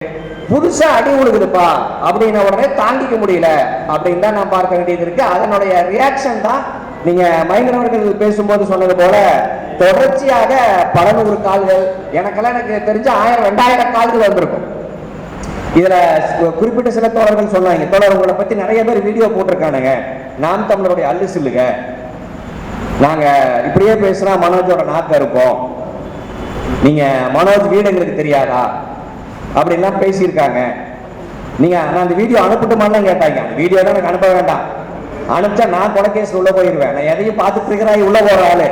புதுசா அடி உழுகுதுப்பா அப்படின்ன உடனே தாங்கிக்க முடியல அப்படின்னு தான் நான் பார்க்க வேண்டியது இருக்கு. அதனுடைய ரியாக்ஷன் தான் நீங்க மைந்தனவர்கள் பேசும்போது சொன்னது போல தொடர்ச்சியாக பல நூறு கால்கள், எனக்கெல்லாம் எனக்கு தெரிஞ்ச 1000-2000 கால்கள் வந்திருக்கும். இதுல குறிப்பிட்ட சில தோழர்கள் சொன்னாங்க, தோழர் உங்களை பத்தி நிறைய பேர் வீடியோ போட்டிருக்கானுங்க, நாம் தமிழருடைய அல்லு சில்லுங்க, நாங்க இப்படியே பேசுனா மனோஜோட நாக்க இருப்போம், நீங்க மனோஜ் வீடு எங்களுக்கு தெரியாதா அப்படின்லாம் பேசியிருக்காங்க. நீங்க நான் அந்த வீடியோ அனுப்பட்டுமான்னு கேட்டாங்க. வீடியோ தான் எனக்கு அனுப்ப வேண்டாம், அனுப்பிச்சா நான் கொலைகேஸ் உள்ள போயிருவேன். நான் எதையும் பார்த்துட்டு இருக்கிறாய் உள்ள போற ஆளு,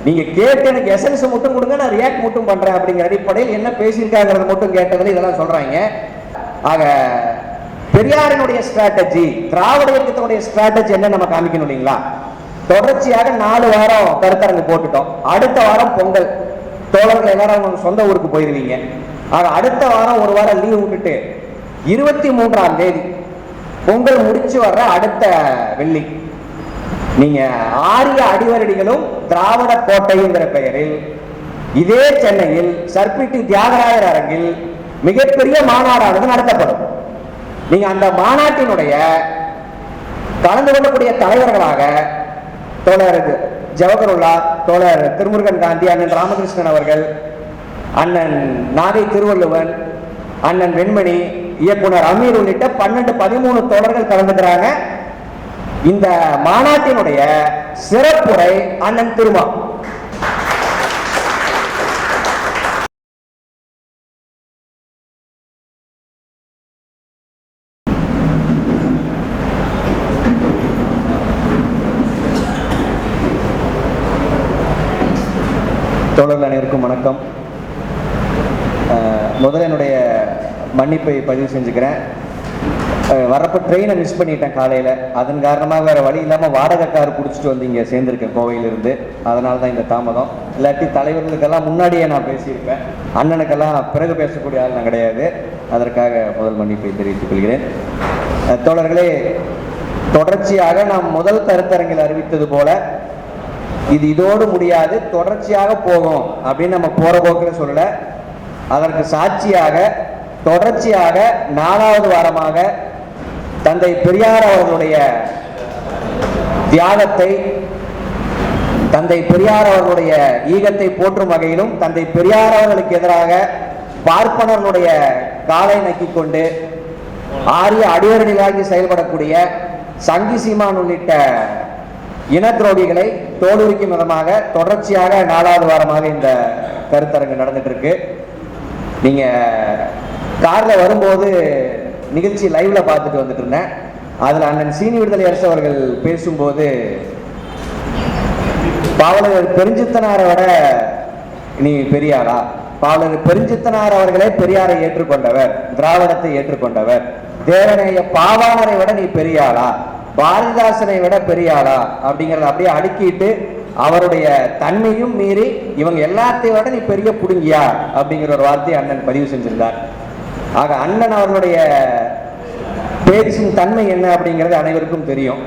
நீங்க கேட்டு எனக்கு எசன்ஸ் மட்டும் கொடுங்க, நான் ரியாக்ட் மட்டும் பண்றேன் அப்படிங்கிற அடிப்படையில் என்ன பேசியிருக்காங்கிறது மட்டும் கேட்டதுல இதெல்லாம் சொல்றாங்க. ஆக பெரியாரினுடைய ஸ்ட்ராட்டஜி, திராவிட இயக்கத்தினுடைய ஸ்ட்ராட்டஜி என்ன நம்ம காமிக்கணும் இல்லைங்களா? தொடர்ச்சியாக 4 வாரம் கருத்தரங்கு போட்டுட்டோம். அடுத்த வாரம் பொங்கல், தோழர்கள் எல்லாரும் சொந்த ஊருக்கு போயிருவீங்க. ஆக அடுத்த வாரம் ஒரு வாரம் லீவ் விட்டுட்டு 23ஆம் தேதி பொங்கல் முடிச்சு வர்ற அடுத்த வெள்ளி நீங்க ஆரிய அடிவரடிகளும் திராவிட கோட்டைங்கிற பெயரில் இதே சென்னையில் சர்பிட்டி தியாகராயர் அரங்கில் மிகப்பெரிய மாநாடானது நடத்தப்படும். நீங்க அந்த மாநாட்டினுடைய கலந்து கொள்ளக்கூடிய தலைவர்களாக தோழர் ஜவஹருல்லா, தோழர் திருமுருகன் காந்தி, அண்ணன் ராமகிருஷ்ணன் அவர்கள், அண்ணன் நாகை திருவள்ளுவன், அண்ணன் வெண்மணி, இயக்குனர் அமீர் உள்ளிட்ட 12-13 தோழர்கள் கலந்துக்கிறாங்க. இந்த மாநாட்டினுடைய சிறப்புரை அண்ணன் திருமா. தோழர்கள் அனைவருக்கும் வணக்கம். முதல்ல என்னுடைய மன்னிப்பை பதிவு செஞ்சுக்கிறேன். வரப்போ ட்ரெயினை மிஸ் பண்ணிட்டேன் காலையில். அதன் காரணமாக வேறு வழி இல்லாமல் வாடகை கார் பிடிச்சிட்டு வந்து இங்கே சேர்ந்துருக்கேன் கோவையிலிருந்து. அதனால தான் இந்த தாமதம். இல்லாட்டி தலைவர்களுக்கெல்லாம் முன்னாடியே நான் பேசியிருப்பேன். அண்ணனுக்கெல்லாம் பிறகு பேசக்கூடிய ஆள் நான் கிடையாது. அதற்காக முதல் மன்னிப்பை தெரிவித்துக் கொள்கிறேன். தோழர்களே, தொடர்ச்சியாக நாம் முதல் கருத்தரங்கில் அறிவித்தது போல இது இதோடு முடியாது, தொடர்ச்சியாக போகும் அப்படின்னு நம்ம போற போக்கில் சொல்லல. அதற்கு சாட்சியாக தொடர்ச்சியாக 4வது வாரமாக தந்தை பெரியார் அவர்களுடைய தியாகத்தை, தந்தை பெரியார் அவர்களுடைய ஈகத்தை போற்றும் வகையிலும், தந்தை பெரியார் அவர்களுக்கு எதிராக பார்ப்பனர்களுடைய காலை நக்கிக் கொண்டு ஆரிய அடிவரடிகளாகி செயல்படக்கூடிய சங்கி சீமான் உள்ளிட்ட இன துரோகிகளை தோலுரிக்கும் விதமாக தொடர்ச்சியாக 4வது வாரமாக இந்த கருத்தரங்கு நடந்துட்டு இருக்கு. நீங்க கார்ல வரும்போது நிகழ்ச்சி லைவ்ல பார்த்துட்டு வந்துட்டு இருந்தேன். அதுல அண்ணன் சீனி விடுதலை அரசு அவர்கள் பேசும்போது பாவலர் பெருஞ்சித்தனாரை விட நீ பெரியாரா, பாவலர் பெருஞ்சித்தனார் அவர்களே பெரியாரை ஏற்றுக்கொண்டவர், திராவிடத்தை ஏற்றுக்கொண்டவர், தேவநேய பாவாணரை விட நீ பெரியாரா, பாரதிதாசனை விட பெரியாளா அப்படிங்கறத அப்படியே அடுக்கிட்டு அவருடைய தன்மையும் மீறி இவங்க எல்லாத்தையும் விட நீ பெரிய புடுங்கியா அப்படிங்கிற ஒரு வார்த்தையை அண்ணன் பதிவு செஞ்சிருந்தார். ஆக அண்ணன் அவர்களுடைய பேச்சின் தன்மை என்ன அப்படிங்கிறது அனைவருக்கும் தெரியும்.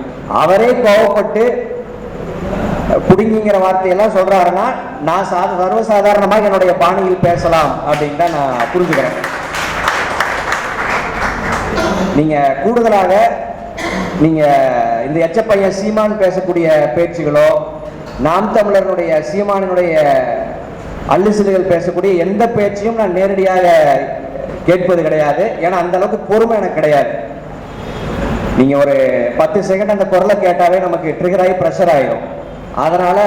அவரே கோவப்பட்டு புடுங்கிங்கிற வார்த்தையெல்லாம் சொல்றாருன்னா நான் சர்வசாதாரணமாக என்னுடைய பாணியில் பேசலாம் அப்படின்னு தான் நான் புரிஞ்சுக்கிறேன். நீங்க கூடுதலாக நீங்க இந்த எச்சப்பையன் சீமான் பேசக்கூடிய பேச்சுகளோ, நாம் தமிழர்களுடைய சீமானுடைய அல்லுசில்கள் பேசக்கூடிய எந்த பேச்சையும் நான் நேரடியாக கேட்பது கிடையாது. ஏன்னா அந்த அளவுக்கு பொறுமை எனக்கு கிடையாது. நீங்க ஒரு 10 செகண்ட் அந்த குரலை கேட்டாவே நமக்கு ட்ரிகர் ஆகி ப்ரெஷர் ஆயிடும். அதனால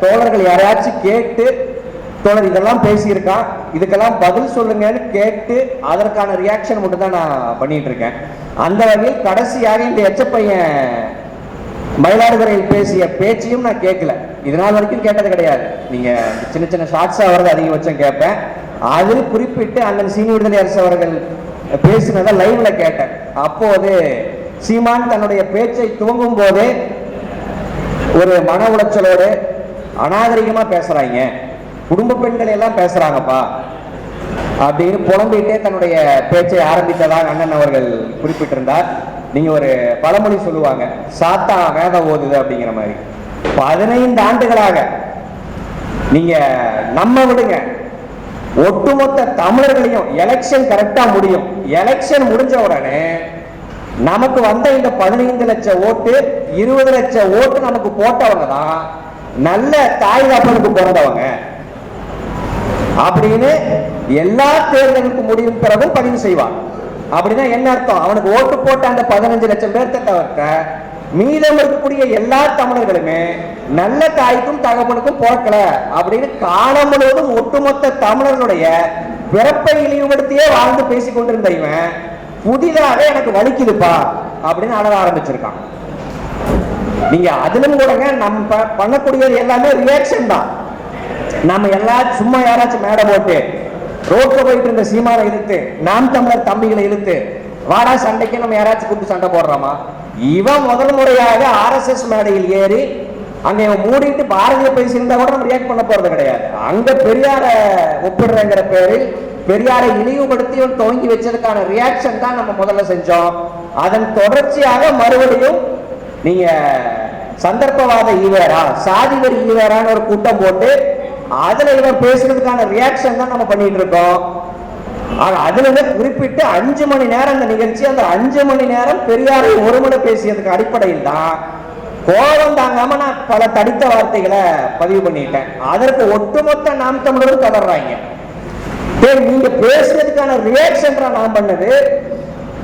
தோழர்கள் யாரையாச்சும் கேட்டு, தோழர் இதெல்லாம் பேசியிருக்கான், இதுக்கெல்லாம் பதில் சொல்லுங்கன்னு கேட்டு அதற்கான ரியாக்ஷன் மட்டும் தான் நான் பண்ணிட்டு இருக்கேன். அந்த வகையில் கடைசியாக இந்த எச்சப்பையன் மயிலாடுதுறையில் பேசிய பேச்சையும் நான் கேட்கல, இதனால் வரைக்கும் கேட்டது கிடையாது. நீங்க சின்ன சின்ன ஷார்ட்ஸா வரது அதிகபட்சம் கேட்பேன். அதில் குறிப்பிட்டு அண்ணன் சீனி விடுதலை அரசு அவர்கள் பேசினதை லைவ்ல கேட்டேன். அப்போது சீமான் தன்னுடைய பேச்சை துவங்கும் போதே ஒரு மன உளைச்சலோடு அநாகரிகமா பேசுறாங்க, குடும்ப பெண்கள் எல்லாம் பேசுறாங்கப்பா அப்படின்னு புலம்பிட்டே தன்னுடைய பேச்சை ஆரம்பித்ததாக அண்ணன் அவர்கள் குறிப்பிட்டிருந்தார். நீங்க ஒரு பழமொழி சொல்லுவாங்க, சாத்தா வேதம் ஓதுது அப்படிங்கிற மாதிரி. 15 ஆண்டுகளாக நீங்க நம்ம விடுங்க, ஒட்டுமொத்த தமிழர்களையும் எலெக்ஷன் கரெக்டா முடியும். எலெக்ஷன் முடிஞ்ச உடனே நமக்கு வந்த இந்த 15 லட்சம் ஓட்டு 20 லட்சம் ஓட்டு நமக்கு போட்டவங்க தான் நல்ல தாய் தப்பனுக்கு பிறந்தவங்க அப்படின்னு எல்லா தேர்தலுக்கு முடியும் பிறகும் பதிவு செய்வான். அப்படின்னா என்ன அர்த்தம்? அவனுக்கு ஓட்டு போட்ட அந்த 15 லட்சம் பேர்த்த தவிர்த்த மீதம் இருக்கக்கூடிய எல்லா தமிழர்களுமே நல்ல தாய்க்கும் தகவனுக்கும் பிறக்கல அப்படின்னு காலம் முழுவதும் ஒட்டுமொத்த தமிழர்களுடைய பிறப்பை இழிவுபடுத்தியே வாழ்ந்து பேசிக் கொண்டிருந்த இவன் புதிதாக எனக்கு வலிக்குதுப்பா அப்படின்னு அழக ஆரம்பிச்சிருக்கான். நீங்க அதிலும் கூடங்க நம்ம பண்ணக்கூடியது எல்லாமே ரியாக்ஷன் தான். நம்ம எல்லாரும் சும்மா யாராச்சும் மேடை போட்டு ரோட்ல போயிட்டு இருந்த சீமானை இழுத்து நாம் தமிழர் தம்பிகளை இழுத்து வாடா சண்டைக்கு நம்ம யாராச்சும் கூப்பிட்டு சண்டை போடுறோமா? இவன் முதல் முறையாக RSS மேடையில் ஏறி அங்க மூடிட்டு பாரதிய பேசியிருந்தா கூட நம்ம ரியாக்ட் பண்ண போறது கிடையாது. அங்க பெரியார ஒப்பிடுறங்கிற பேரில் பெரியாரை இழிவுபடுத்தி துவங்கி வச்சதுக்கான ரியாக்ஷன் தான் நம்ம முதல்ல செஞ்சோம். அதன் தொடர்ச்சியாக மறுபடியும் நீங்க சந்தர்ப்பவாத ஈவேரா சாதி வரி ஈவேரான்னு ஒரு கூட்டம் போட்டு அதுல இவன் பேசுறதுக்கான ரியாக்ஷன் தான் நம்ம பண்ணிட்டு இருக்கோம். அதுல குறிப்பிட்டு 5 மணி நேரம் அந்த நிகழ்ச்சி, அந்த 5 மணி நேரம் பெரியாரை ஒருமுறை பேசியதுக்கு அடிப்படையில் தான் கோபம் தாங்காம நான் பல தடித்த வார்த்தைகளை பதிவு பண்ணிட்டேன். அதற்கு ஒட்டுமொத்த நாம் தமிழரும் கதறாங்க. நீங்க பேசுறதுக்கான ரியாக்ஷன் நான் பண்ணது.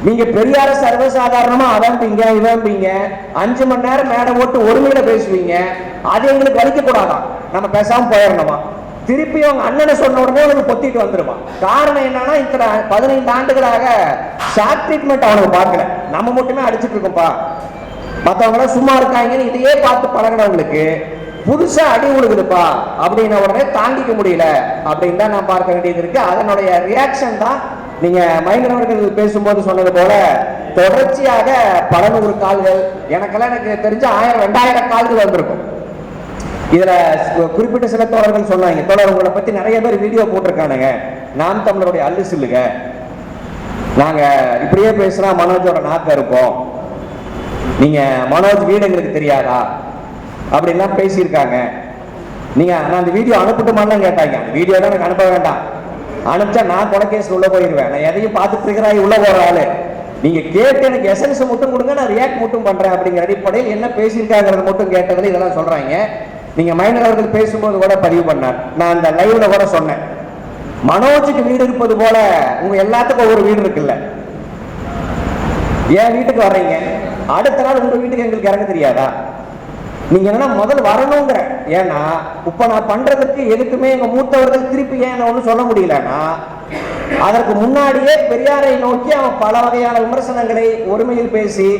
நீங்க பெரியார சர்வசாதாரணமா அவன்பீங்க இவன்பீங்க 5 மணி நேரம் மேடை ஓட்டு ஒருமையில பேசுவீங்க. அது எங்களுக்கு வலிக்க கூடாதான், நம்ம பேசாம போயிடணுமா? திருப்பி அவங்க அண்ணனை சொன்ன உடனே அவனுக்கு பொத்திட்டு வந்துருமா? காரணம் என்னன்னா இத்தனை 15 ஆண்டுகளாக ஷார்ட் ட்ரீட்மெண்ட் அவனுக்கு பார்க்கல. நம்ம மட்டுமே அடிச்சுட்டு இருக்கோம்ப்பா, மற்றவங்க சும்மா இருக்காங்கன்னு இதையே பார்த்து பழகினவங்களுக்கு புதுசா அடி உழுகுதுப்பா அப்படின்ன உடனே தாங்கிக்க முடியல அப்படின்னு தான் நான் பார்க்க வேண்டியது இருக்கு. அதனுடைய ரியாக்ஷன் தான் நீங்க மைனவர்கள் பேசும்போது சொன்னது போல தொடர்ச்சியாக பல 100 கால்கள், எனக்கெல்லாம் எனக்கு தெரிஞ்ச 1000-2000 கால்கள் வந்திருக்கும். இதுல குறிப்பிட்ட சில தோழர்கள் சொன்னாங்க, தோழர் உங்களை பத்தி நிறைய பேர் வீடியோ போட்டிருக்கானுங்க, நாம் தமிழருடைய அல்லு சில்லுங்க, நாங்க இப்படியே பேசுனா மனோஜோட நாக்க இருப்போம், நீங்க மனோஜ் வீடு எங்களுக்கு தெரியாதா அப்படின்லாம் பேசியிருக்காங்க. நீங்க நான் அந்த வீடியோ அனுப்பட்டுமான்னு கேட்டாங்க. அந்த வீடியோ தான் எனக்கு அனுப்ப வேண்டாம், அனுப்பிச்சா நான் கொலைகேஸ் உள்ள போயிருவேன். நான் எதையும் பார்த்துட்டு இருக்கிறாய் உள்ள போற ஆளு. நீங்க கேட்டு எனக்கு எசன்ஸ் மட்டும் கொடுங்க, நான் ரியாக்ட் மட்டும் பண்றேன் அப்படிங்கிற அடிப்படையில் என்ன பேசியிருக்காங்கிறது மட்டும் கேட்டதுல இதெல்லாம் சொல்றாங்க. நீங்க மைனர் அவர்கள் பேசும்போது கூட பதிவு பண்ணார், நான் அந்த லைவ்ல கூட சொன்னேன், மனோஜுக்கு வீடு இருப்பது போல உங்க எல்லாத்துக்கும் ஒவ்வொரு வீடு இருக்குல்ல, என் வீட்டுக்கு வர்றீங்க, அடுத்த நாள் உங்க வீட்டுக்கு எங்களுக்கு இறங்க தெரியாதா? நீங்க என்ன முதல்ல வரணுங்கிற. ஏன்னா இப்ப நான் பண்றதுக்கு எதுக்குமே எங்க மூத்தவர்கள் திருப்பி ஏன் ஒண்ணு சொல்ல முடியலன்னா, அதற்கு முன்னாடியே பெரியாரை நோக்கி அவன் பல வகையான விமர்சனங்களை ஒருமையில் பேசி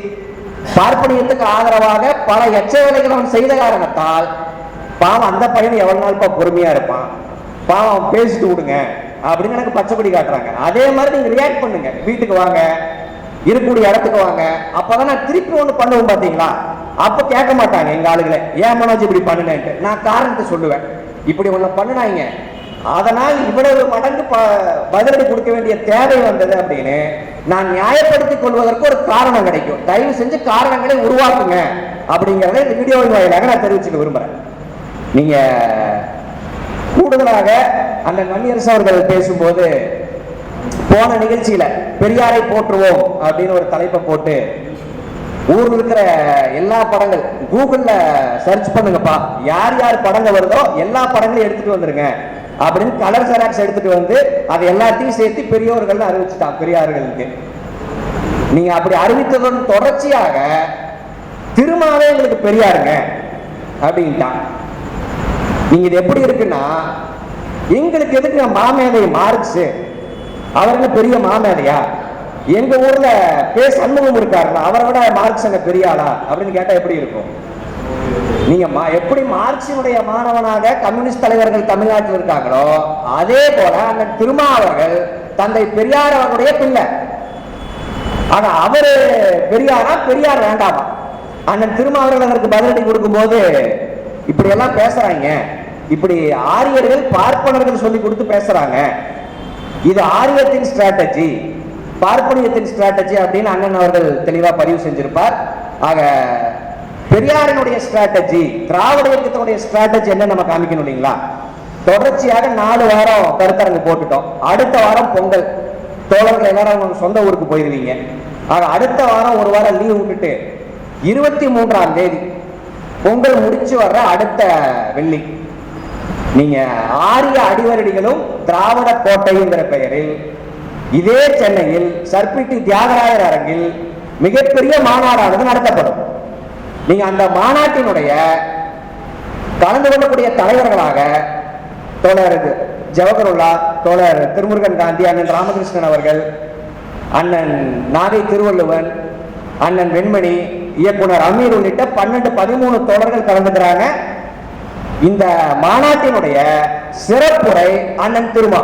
பார்ப்பனியத்துக்கு ஆதரவாக பல எச்ச வேலைகள் அவன் செய்த காரணத்தால் பாவம் அந்த பையன் எவ்வளவு நாள் பொறுமையா இருப்பான், பாவம் பேசிட்டு விடுங்க அப்படின்னு எனக்கு பச்சைப்படி காட்டுறாங்க. அதே மாதிரி நீங்க ரியாக்ட் பண்ணுங்க, வீட்டுக்கு வாங்க, இருக்கக்கூடிய இடத்துக்கு வாங்க, அப்பதான் நான் திருப்பி ஒண்ணு பண்ணுவோம். பாத்தீங்களா, அப்ப கேட்க மாட்டாங்க எங்க ஆளுகளை, ஏன் மனோஜ் இப்படி பண்ணுனேன்ட்டு. நான் காரணத்தை சொல்லுவேன், இப்படி ஒண்ணு பண்ணுனாங்க, அதனால் இவ்வளவு மடங்கு பதிலடி கொடுக்க வேண்டிய தேவை வந்தது அப்படின்னு நான் நியாயப்படுத்திக் கொள்வதற்கு ஒரு காரணம் கிடைக்கும். தயவு செஞ்சு காரணங்களை உருவாக்குங்க அப்படிங்கறத இந்த வீடியோவின் வாயிலாக நான் தெரிவிச்சுக்க விரும்புறேன். நீங்க கூடுதலாக அந்த மணியரசு அவர்கள் பேசும்போது போன நிகழ்ச்சியில பெரியாரை போற்றுவோம் அப்படின்னு ஒரு தலைப்பை போட்டு ஊர்ல இருக்கிற எல்லா படங்கள் கூகுள்ல சர்ச் பண்ணுங்கப்பா, யார் யார் படங்கள் வருதோ எல்லா படங்களையும் எடுத்துட்டு வந்துருங்க அப்படின்னு கலர் ஜெராக்ஸ் எடுத்துட்டு வந்து அதை எல்லாத்தையும் சேர்த்து பெரியோர்கள் அறிவிச்சுட்டான் பெரியார்களுக்கு. நீங்க அப்படி அறிவித்ததுடன் தொடர்ச்சியாக திருமாவே எங்களுக்கு பெரியாருங்க அப்படின்ட்டான். நீங்க இது எப்படி இருக்குன்னா, எங்களுக்கு எதுக்கு மாமேதை மார்க்ஸ், அவர் என்ன பெரிய மாமேதையா? எங்க ஊர்ல சண்முகம் இருக்காருல்ல, அவரை விட மார்க்ஸ் அங்க பெரியாளா அப்படின்னு கேட்டா எப்படி இருக்கும்? நீங்க எப்படி மார்க்சினுடைய மாணவனாக கம்யூனிஸ்ட் தலைவர்கள் தமிழ்நாட்டில் இருக்காங்களோ அதே போல அந்த திருமாவர்கள் தந்தை பெரியார் அவருடைய பிள்ளை. ஆனா அவரு பெரியாரா, பெரியார் வேண்டாமா? அண்ணன் திருமாவர்கள் அதற்கு பதிலடி கொடுக்கும் போது இப்படி எல்லாம் பேசுறாங்க, இப்படி ஆரியர்கள் பார்ப்பனர்கள் சொல்லி கொடுத்து பேசுறாங்க, இது ஆரியத்தின் ஸ்ட்ராட்டஜி, பார்ப்பனியத்தின் ஸ்ட்ராட்டஜி அப்படின்னு அண்ணன் அவர்கள் தெளிவா பதிவு செஞ்சிருப்பார். ஆக பெரியாரினுடைய ஸ்ட்ராட்டஜி, திராவிட இயக்கத்தினுடைய ஸ்ட்ராட்டஜி என்ன நம்ம காமிக்கணும் இல்லைங்களா? தொடர்ச்சியாக 4 வாரம் கருத்தரங்கு போட்டுட்டோம். அடுத்த வாரம் பொங்கல், தோழர்கள் எல்லாரும் அவங்க சொந்த ஊருக்கு போயிருவீங்க. ஆக அடுத்த வாரம் ஒரு வாரம் லீவ் விட்டுட்டு 23ஆம் தேதி பொங்கல் முடிச்சு வர்ற அடுத்த வெள்ளி நீங்க ஆரிய அடிவரடிகளும் திராவிட கோட்டைங்கிற பெயரில் இதே சென்னையில் சர்பிட்டி தியாகராயர் அரங்கில் மிகப்பெரிய மாநாடானது நடத்தப்படும். நீங்க அந்த மாநாட்டினுடைய கலந்து கொள்ளக்கூடிய தலைவர்களாக தோழர் ஜவஹருல்லா, தோழர் திருமுருகன் காந்தி, அண்ணன் ராமகிருஷ்ணன் அவர்கள், அண்ணன் நாகை திருவள்ளுவன், அண்ணன் வெண்மணி, இயக்குனர் அமீர் உள்ளிட்ட 12-13 தோழர்கள் கலந்துக்கிறாங்க. இந்த மாநாட்டினுடைய சிறப்புரை அண்ணன் திருமா.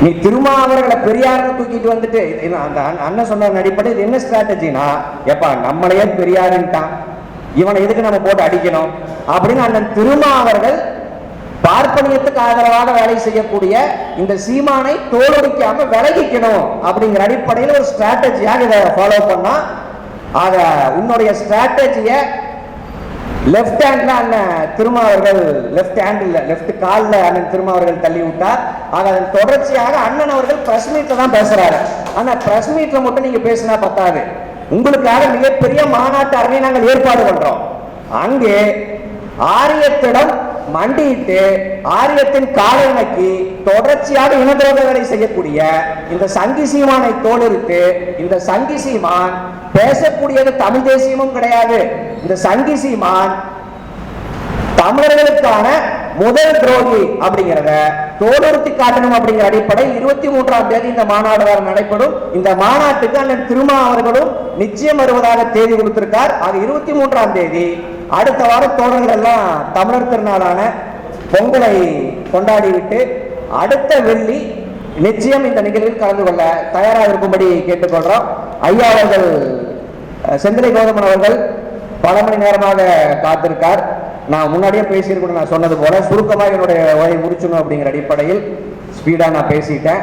நீ திருமா அவர்களை பெரியார்னு தூக்கிட்டு வந்துட்டு அந்த அண்ணன் சொன்ன அடிப்படையில் என்ன ஸ்ட்ராட்டஜினா, எப்பா நம்மளையே பெரியாருன்ட்டான், இவனை எதுக்கு நம்ம போட்டு அடிக்கணும் அப்படின்னு அண்ணன் திருமா அவர்கள் பார்ப்பனியத்துக்கு ஆதரவாக வேலை செய்யக்கூடிய இந்த சீமானை தோலுரிக்காம விலகிக்கணும் அப்படிங்கிற அடிப்படையில் ஒரு ஸ்ட்ராட்டஜியாக இதை ஃபாலோ பண்ணா, ஆக உன்னுடைய ஸ்ட்ராட்டஜிய லெப்ட் ஹேண்ட்ல அண்ணன் திருமா அவர்கள், லெப்ட் ஹேண்ட் இல்ல லெப்ட் கால்ல அண்ணன் திருமா அவர்கள் தள்ளி விட்டார். ஆக அதன் தொடர்ச்சியாக அண்ணன் அவர்கள் பிரஸ் மீட்ல தான் பேசுறாரு. ஆனா பிரஸ் மீட்ல மட்டும் நீங்க பேசினா பத்தாது, உங்களுக்காக மிகப்பெரிய மாநாட்டு அரங்கை நாங்கள் ஏற்பாடு பண்றோம். அங்கே ஆரியத்திடம் மண்டியிட்டு ஆரியத்தின் காலை நக்கி தொடர்ச்சியாக இனதுரோக வேலை செய்யக்கூடிய இந்த சங்கி சீமானை தோலுரித்து, இந்த சங்கி சீமான் பேசக்கூடியது தமிழ் தேசியமும் கிடையாது, இந்த சங்கி சீமான் தமிழர்களுக்கான முதல் துரோகி அப்படிங்கிறத தோலுறுத்தி காட்டணும் அப்படிங்கிற அடிப்படையில் 23ஆம் தேதி இந்த மாநாடு நடைபெறும். இந்த மாநாட்டுக்கு அண்ணன் திருமா அவர்களும் நிச்சயம் வருவதாக தேதி கொடுத்திருக்கார். ஆக 23ஆம் தேதி அடுத்த வாரம் தோழர்கள் எல்லாம் தமிழர் திருநாளான பொங்கலை கொண்டாடிவிட்டு அடுத்த வெள்ளி நிச்சயம் இந்த நிகழ்வில் கலந்து கொள்ள தயாராக இருக்கும்படி கேட்டுக்கொள்றோம். ஐயா அவர்கள், செந்திலை கௌதமன் அவர்கள் பல மணி நேரமாக காத்திருக்கார். நான் முன்னாடியே பேசியிருக்கணும், நான் சொன்னது போல சுருக்கமாக என்னுடைய உரையை முடிச்சணும் அப்படிங்கிற அடிப்படையில் ஸ்பீடா நான் பேசிட்டேன்.